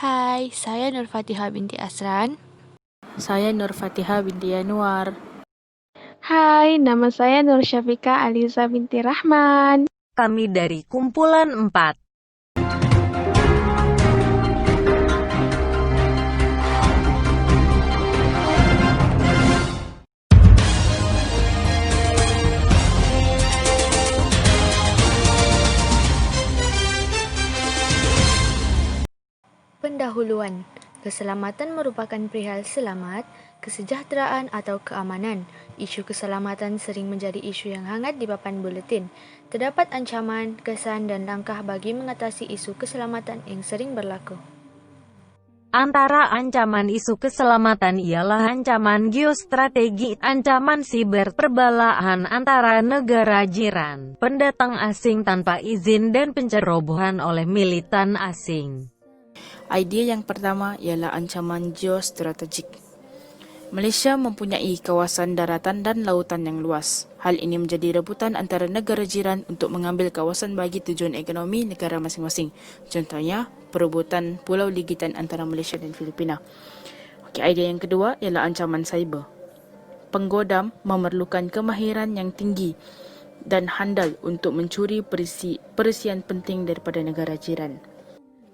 Hai, saya Nur Fatihah binti Asran. Saya Nur Fatihah binti Yanuar. Hai, nama saya Nur Syafika Aliza binti Rahman. Kami dari kumpulan 4. Pendahuluan. Keselamatan merupakan perihal selamat, kesejahteraan atau keamanan. Isu keselamatan sering menjadi isu yang hangat di papan buletin. Terdapat ancaman, kesan dan langkah bagi mengatasi isu keselamatan yang sering berlaku. Antara ancaman isu keselamatan ialah ancaman geostrategi, ancaman siber, perbalahan antara negara jiran, pendatang asing tanpa izin dan pencerobohan oleh militan asing. Idea yang pertama ialah ancaman geostrategik. Malaysia mempunyai kawasan daratan dan lautan yang luas. Hal ini menjadi rebutan antara negara jiran untuk mengambil kawasan bagi tujuan ekonomi negara masing-masing. Contohnya, perebutan pulau ligitan antara Malaysia dan Filipina. Idea yang kedua ialah ancaman cyber. Penggodam memerlukan kemahiran yang tinggi dan handal untuk mencuri perisian penting daripada negara jiran.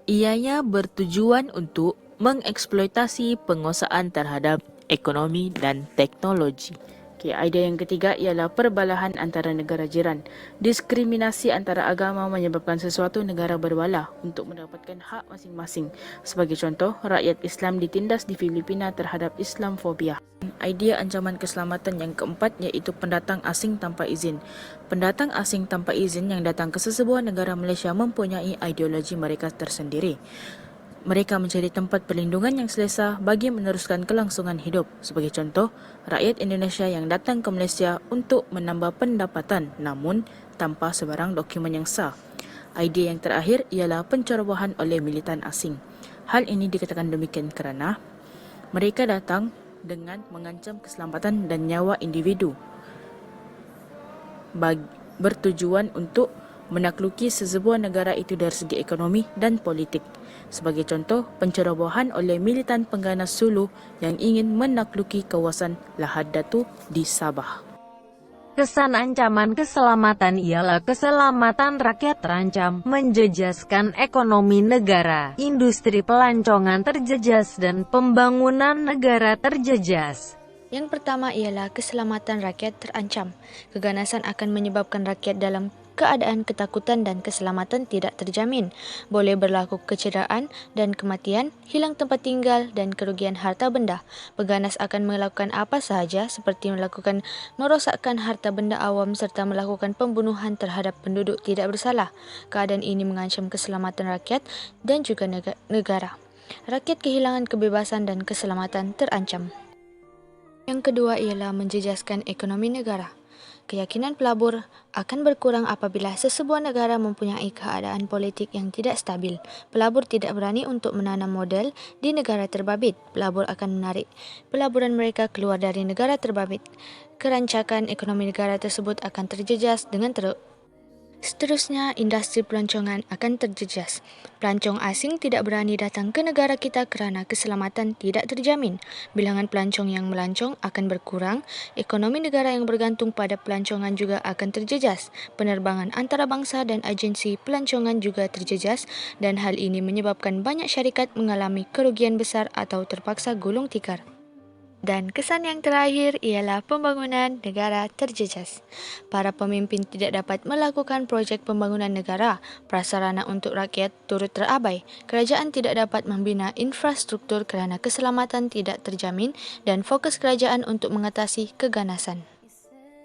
Ianya bertujuan untuk mengeksploitasi penguasaan terhadap ekonomi dan teknologi. Idea yang ketiga ialah perbalahan antara negara jiran. Diskriminasi antara agama menyebabkan sesuatu negara berbala untuk mendapatkan hak masing-masing. Sebagai contoh, rakyat Islam ditindas di Filipina terhadap Islamfobia. Idea ancaman keselamatan yang keempat iaitu pendatang asing tanpa izin. Pendatang asing tanpa izin yang datang ke sesebuah negara Malaysia mempunyai ideologi mereka tersendiri. Mereka mencari tempat perlindungan yang selesa bagi meneruskan kelangsungan hidup. Sebagai contoh, rakyat Indonesia yang datang ke Malaysia untuk menambah pendapatan namun tanpa sebarang dokumen yang sah. Idea yang terakhir ialah pencerobohan oleh militan asing. Hal ini dikatakan demikian kerana mereka datang dengan mengancam keselamatan dan nyawa individu bertujuan untuk menakluki sesebuah negara itu dari segi ekonomi dan politik. Sebagai contoh, pencerobohan oleh militan pengganas Sulu yang ingin menakluki kawasan Lahad Datu di Sabah. Kesan ancaman keselamatan ialah keselamatan rakyat terancam, menjejaskan ekonomi negara, industri pelancongan terjejas dan pembangunan negara terjejas. Yang pertama ialah keselamatan rakyat terancam. Keganasan akan menyebabkan rakyat dalam keadaan ketakutan dan keselamatan tidak terjamin. Boleh berlaku kecederaan dan kematian, hilang tempat tinggal dan kerugian harta benda. Peganas akan melakukan apa sahaja seperti merosakkan harta benda awam serta melakukan pembunuhan terhadap penduduk tidak bersalah. Keadaan ini mengancam keselamatan rakyat dan juga negara. Rakyat kehilangan kebebasan dan keselamatan terancam. Yang kedua ialah menjejaskan ekonomi negara. Keyakinan pelabur akan berkurang apabila sesebuah negara mempunyai keadaan politik yang tidak stabil. Pelabur tidak berani untuk menanam modal di negara terbabit. Pelabur akan menarik pelaburan mereka keluar dari negara terbabit. Kerancakan ekonomi negara tersebut akan terjejas dengan Seterusnya, industri pelancongan akan terjejas. Pelancong asing tidak berani datang ke negara kita kerana keselamatan tidak terjamin. Bilangan pelancong yang melancong akan berkurang, ekonomi negara yang bergantung pada pelancongan juga akan terjejas. Penerbangan antarabangsa dan agensi pelancongan juga terjejas dan hal ini menyebabkan banyak syarikat mengalami kerugian besar atau terpaksa gulung tikar. Dan kesan yang terakhir ialah pembangunan negara terjejas. Para pemimpin tidak dapat melakukan projek pembangunan negara, prasarana untuk rakyat turut terabai. Kerajaan tidak dapat membina infrastruktur kerana keselamatan tidak terjamin dan fokus kerajaan untuk mengatasi keganasan.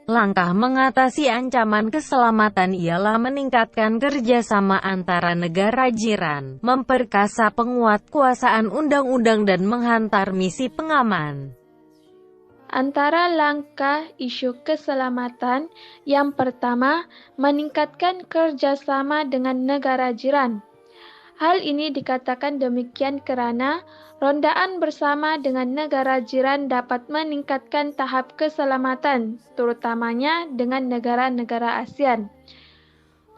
Langkah mengatasi ancaman keselamatan ialah meningkatkan kerjasama antara negara jiran, memperkasa penguatkuasaan undang-undang dan menghantar misi pengaman. Antara langkah isu keselamatan, yang pertama, meningkatkan kerjasama dengan negara jiran. Hal ini dikatakan demikian kerana rondaan bersama dengan negara jiran dapat meningkatkan tahap keselamatan, terutamanya dengan negara-negara ASEAN.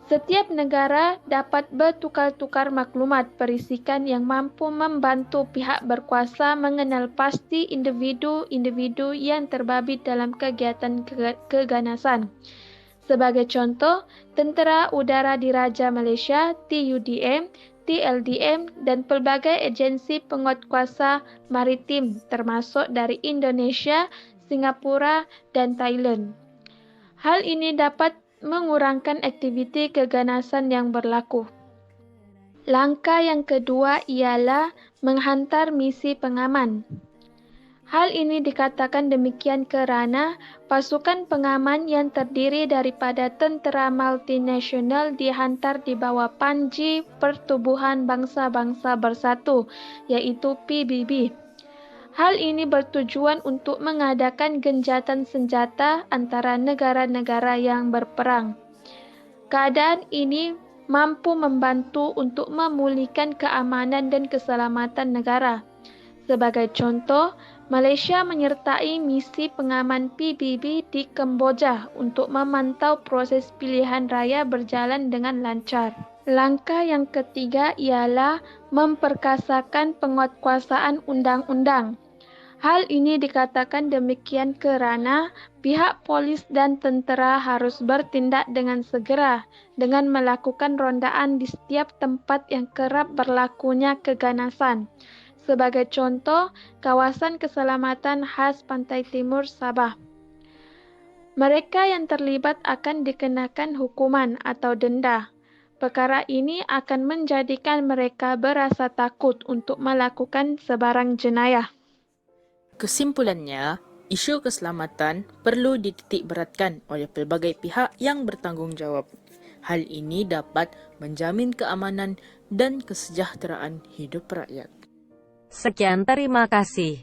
Setiap negara dapat bertukar-tukar maklumat perisikan yang mampu membantu pihak berkuasa mengenal pasti individu-individu yang terbabit dalam kegiatan keganasan. Sebagai contoh, Tentera Udara Diraja Malaysia (TUDM), TLDM, dan pelbagai agensi penguatkuasa maritim termasuk dari Indonesia, Singapura, dan Thailand. Hal ini dapat mengurangkan aktiviti keganasan yang berlaku. Langkah yang kedua ialah menghantar misi pengaman. Hal ini dikatakan demikian kerana pasukan pengaman yang terdiri daripada tentera multinasional dihantar di bawah panji Pertubuhan Bangsa-Bangsa Bersatu, iaitu PBB. Hal ini bertujuan untuk mengadakan gencatan senjata antara negara-negara yang berperang. Keadaan ini mampu membantu untuk memulihkan keamanan dan keselamatan negara. Sebagai contoh, Malaysia menyertai misi pengaman PBB di Kemboja untuk memantau proses pilihan raya berjalan dengan lancar. Langkah yang ketiga ialah memperkasakan penguatkuasaan undang-undang. Hal ini dikatakan demikian kerana pihak polis dan tentera harus bertindak dengan segera dengan melakukan rondaan di setiap tempat yang kerap berlakunya keganasan. Sebagai contoh, kawasan keselamatan khas Pantai Timur Sabah. Mereka yang terlibat akan dikenakan hukuman atau denda. Perkara ini akan menjadikan mereka berasa takut untuk melakukan sebarang jenayah. Kesimpulannya, isu keselamatan perlu dititikberatkan oleh pelbagai pihak yang bertanggungjawab. Hal ini dapat menjamin keamanan dan kesejahteraan hidup rakyat. Sekian, terima kasih.